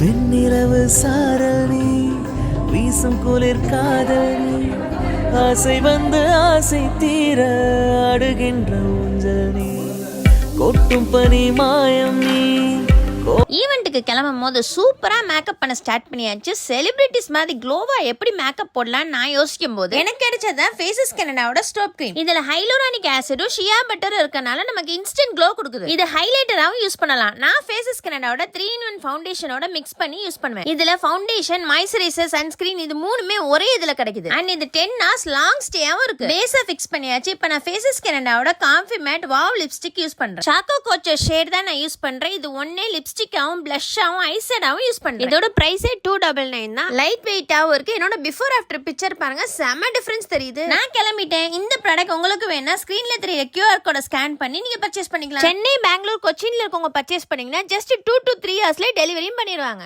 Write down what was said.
வெண்ணிலவு சாரல் நீ வீசும் குளிர் காதல் நீ ஆசை வந்து ஆசை தீர அடுகின்ற ஊஞ்சல் நீ கொட்டும் பனி மாயம் நீ. ஈவெண்ட்டுக்கு கிளம்பும் போது சூப்பரா மேக்கப் பண்ண ஸ்டார்ட் பண்ணியாச்சு. செலிபிரிட்டிஸ் மாதிரி க்ளோவா எப்படி மேக்கப் போடலாம் நான் யோசிக்கும் போது எனக்கு கிடைச்சது ஃபேஸஸ் கனடாவோட ஸ்டோப் கிரீம். இதுல ஹைலூரானிக் ஆசிடும் ஷியா பட்டரும் இருக்கனால நமக்கு இன்ஸ்டன்ட் க்ளோ கொடுக்குது. இது ஹைலைட்டராவும் யூஸ் பண்ணலாம். நான் ஃபேஸஸ் கனடாவோட 3-in-1 ஃபவுண்டேஷனோட மிக்ஸ் பண்ணி யூஸ் பண்ணுவேன். இதுல ஃபவுண்டேஷன், மாய்ஸ்சரைசர், சன்ஸ்கிரீன் இது மூணுமே ஒரே இதுல கிடைக்குது. அண்ட் இது 10 hours லாங் ஸ்டேயாவும் இருக்கு. பேஸை ஃபிக்ஸ் பண்ணியாச்சு. இப்போ நான் ஃபேஸஸ் கனடாவோட comfy matte wow lipstick use பண்றேன். சாக்கோ கோச்சர் ஷேட் தான் நான் யூஸ் பண்றேன். இது ஒன்னே லிப்ஸ்டிக் பிளஷாவும் ஐஷேடாவும் யூஸ் பண்றேன். இதோட பிரைஸே $299 தான். லைட் வெயிட்டாவும் இருக்கு. என்னோட பிஃபோர் ஆஃப்டர் பிக்சர் பாருங்க, செம டிஃபரன்ஸ் தெரியுது. நான் கிளம்பிட்டேன். இந்த ப்ராடக்ட் உங்களுக்கு வேணா ஸ்கிரீன்ல தெரியற QR கோட ஸ்கேன் பண்ணி நீங்க பர்ச்சேஸ் பண்ணிக்கலாம். சென்னை, பெங்களூர், கொச்சின்ல இருக்கவங்க பர்ச்சேஸ் பண்ணீங்கன்னா ஜஸ்ட் 2 to 3 hours டெலிவரியும் பண்ணிடுவாங்க.